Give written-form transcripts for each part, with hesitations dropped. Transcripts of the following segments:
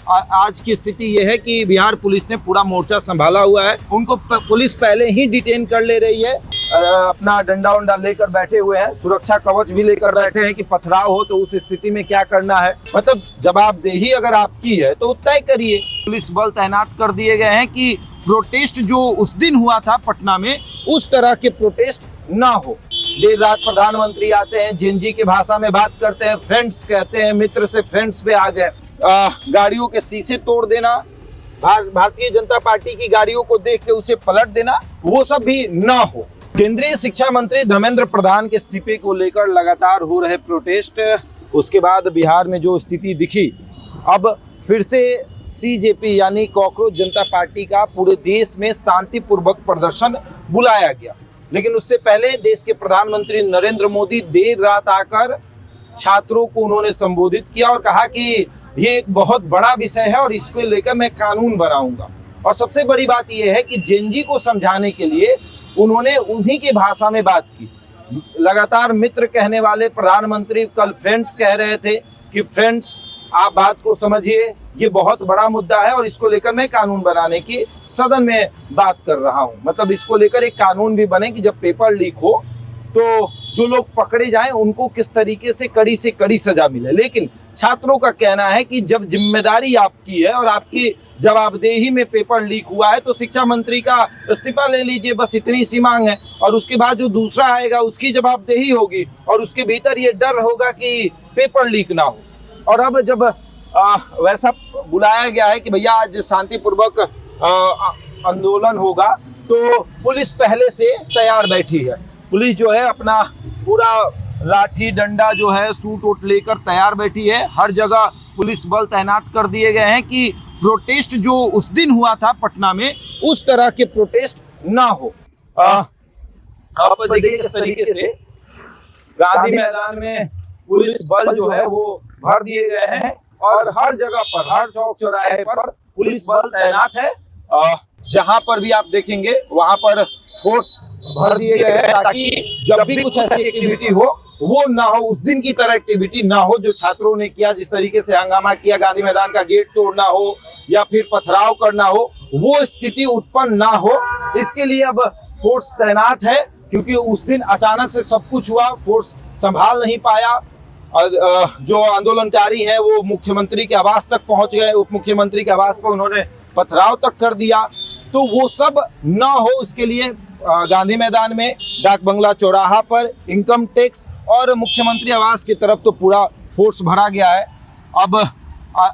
आज की स्थिति यह है कि बिहार पुलिस ने पूरा मोर्चा संभाला हुआ है। उनको पुलिस पहले ही डिटेन कर ले रही है। अपना डंडा वंडा लेकर बैठे हुए हैं, सुरक्षा कवच भी लेकर बैठे हैं कि पथराव हो तो उस स्थिति में क्या करना है। मतलब जवाबदेही अगर आपकी है तो तय करिए। पुलिस बल तैनात कर दिए गए हैं कि प्रोटेस्ट जो उस दिन हुआ था पटना में, उस तरह के प्रोटेस्ट ना हो। देर रात प्रधानमंत्री आते हैं, जेनजी की भाषा में बात करते हैं, फ्रेंड्स कहते हैं, मित्र से फ्रेंड्स पे आ गए। गाड़ियों के शीशे तोड़ देना, भारतीय जनता पार्टी की गाड़ियों को देख के उसे पलट देना, वो सब भी ना हो। केंद्रीय शिक्षा मंत्री धर्मेंद्र प्रधान के इस्तीफे को लेकर लगातार हो रहे प्रोटेस्ट, उसके बाद बिहार में जो स्थिति दिखी, अब फिर से सीजेपी यानी कॉकरोच जनता पार्टी का पूरे देश में शांतिपूर्वक प्रदर्शन बुलाया गया। लेकिन उससे पहले देश के प्रधानमंत्री नरेंद्र मोदी देर रात आकर छात्रों को उन्होंने संबोधित किया और कहा कि ये एक बहुत बड़ा विषय है और इसको लेकर मैं कानून बनाऊंगा। और सबसे बड़ी बात यह है कि जेनजी को समझाने के लिए उन्होंने उन्हीं की भाषा में बात की। लगातार मित्र कहने वाले प्रधानमंत्री कल फ्रेंड्स कह रहे थे कि फ्रेंड्स आप बात को समझिए, ये बहुत बड़ा मुद्दा है और इसको लेकर मैं कानून बनाने की सदन में बात कर रहा हूं। मतलब इसको लेकर एक कानून भी बने कि जब पेपर लीक हो तो जो लोग पकड़े जाएं उनको किस तरीके से कड़ी सजा मिले। लेकिन छात्रों का कहना है कि जब जिम्मेदारी आपकी है और आपकी जवाबदेही में पेपर लीक हुआ है तो शिक्षा मंत्री का इस्तीफा ले लीजिए, बस इतनी सी मांग है। और उसके बाद जो दूसरा आएगा उसकी जवाबदेही होगी और उसके भीतर ये डर होगा कि पेपर लीक ना हो। और अब जब वैसा बुलाया गया है कि भैया आज शांतिपूर्वक आंदोलन होगा, तो पुलिस पहले से तैयार बैठी है। पुलिस जो है अपना पूरा लाठी डंडा जो है सूट वूट लेकर तैयार बैठी है। हर जगह पुलिस बल तैनात कर दिए गए हैं कि प्रोटेस्ट जो उस दिन हुआ था पटना में, उस तरह के प्रोटेस्ट ना हो। आप देखिए किस तरीके से गांधी मैदान में पुलिस बल जो है वो भर दिए गए हैं और हर जगह पर, हर चौक चौराहे पर पुलिस बल तैनात है। जहां पर भी आप देखेंगे वहां पर फोर्स भर दिए गए हैं ताकि जब भी कुछ ऐसी एक्टिविटी हो वो ना हो, उस दिन की तरह एक्टिविटी ना हो जो छात्रों ने किया, जिस तरीके से हंगामा किया, गांधी मैदान का गेट तोड़ना हो या फिर पथराव करना हो, वो स्थिति उत्पन्न ना हो। इसके लिए अब फोर्स तैनात है क्योंकि उस दिन अचानक से सब कुछ हुआ, फोर्स संभाल नहीं पाया। और जो आंदोलनकारी हैं वो मुख्यमंत्री के आवास तक पहुंच गए, उप मुख्यमंत्री के आवास पर उन्होंने पथराव तक कर दिया। तो वो सब ना हो इसके लिए गांधी मैदान में, डाक बंगला चौराहा पर, इनकम टैक्स और मुख्यमंत्री आवास की तरफ तो पूरा फोर्स भरा गया है। अब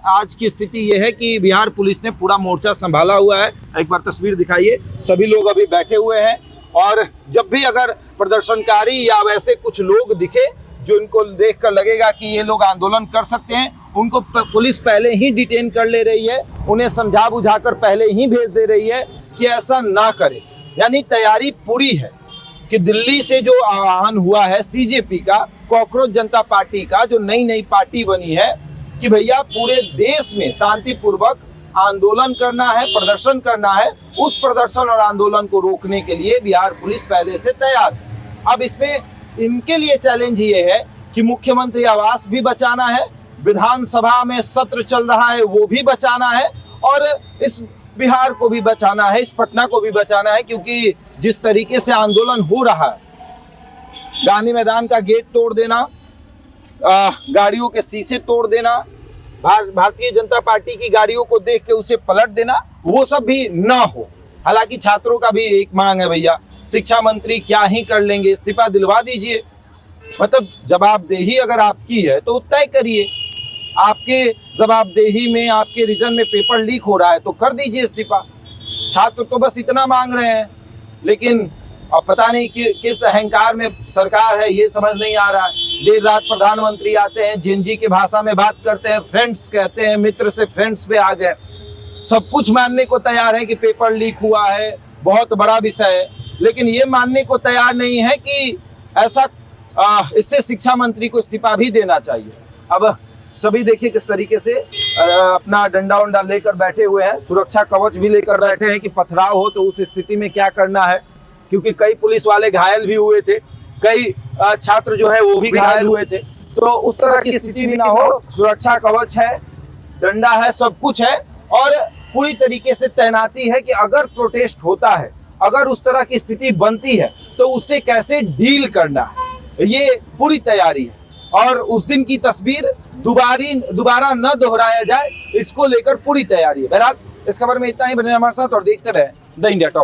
आज की स्थिति यह है कि बिहार पुलिस ने पूरा मोर्चा संभाला हुआ है। एक बार तस्वीर दिखाइए, सभी लोग अभी बैठे हुए हैं और जब भी अगर प्रदर्शनकारी या वैसे कुछ लोग दिखे जो इनको देखकर लगेगा कि ये लोग आंदोलन कर सकते हैं, उनको पुलिस पहले ही डिटेन कर ले रही है, उन्हें समझा बुझाकर पहले ही भेज दे रही है कि ऐसा ना करे। यानी तैयारी पूरी है कि दिल्ली से जो आह्वान हुआ है सीजेपी का, कॉकरोच जनता पार्टी का, जो नई पार्टी बनी है, कि भैया पूरे देश में शांतिपूर्वक आंदोलन करना है, प्रदर्शन करना है, उस प्रदर्शन और आंदोलन को रोकने के लिए बिहार पुलिस पहले से तैयार है। अब इसमें इनके लिए चैलेंज ये है कि मुख्यमंत्री आवास भी बचाना है, विधानसभा में सत्र चल रहा है वो भी बचाना है और इस बिहार को भी बचाना है, इस पटना को भी बचाना है। क्योंकि जिस तरीके से आंदोलन हो रहा है, गांधी मैदान का गेट तोड़ देना, गाड़ियों के शीशे तोड़ देना, भारतीय जनता पार्टी की गाड़ियों को देख के उसे पलट देना, वो सब भी ना हो। हालांकि छात्रों का भी एक मांग है, भैया शिक्षा मंत्री क्या ही कर लेंगे, इस्तीफा दिलवा दीजिए। मतलब जवाबदेही अगर आपकी है तो तय करिए। आपके जवाबदेही में, आपके रीजन में पेपर लीक हो रहा है तो कर दीजिए इस्तीफा। छात्र तो बस इतना मांग रहे हैं, लेकिन अब पता नहीं किस अहंकार में सरकार है, ये समझ नहीं आ रहा है। देर रात प्रधानमंत्री आते हैं, जेनजी की भाषा में बात करते हैं, फ्रेंड्स कहते हैं, मित्र से फ्रेंड्स पे आ गए। सब कुछ मानने को तैयार है कि पेपर लीक हुआ है, बहुत बड़ा विषय है, लेकिन ये मानने को तैयार नहीं है कि ऐसा इससे शिक्षा मंत्री को इस्तीफा भी देना चाहिए। अब सभी देखिए किस तरीके से अपना डंडा वंडा लेकर बैठे हुए हैं, सुरक्षा कवच भी लेकर बैठे हैं कि पथराव हो तो उस स्थिति में क्या करना है। क्योंकि कई पुलिस वाले घायल भी हुए थे, कई छात्र जो है वो भी घायल हुए थे, तो उस तरह की स्थिति भी ना हो, सुरक्षा कवच है, डंडा है, सब कुछ है और पूरी तरीके से तैनाती है कि अगर प्रोटेस्ट होता है, अगर उस तरह की स्थिति बनती है तो उससे कैसे डील करना है, ये पूरी तैयारी है। और उस दिन की तस्वीर दोबारा न दोहराया जाए, इसको लेकर पूरी तैयारी है। बहरहाल इस खबर में इतना ही। बने हमारे साथ और देखते रहे द इंडिया टॉप।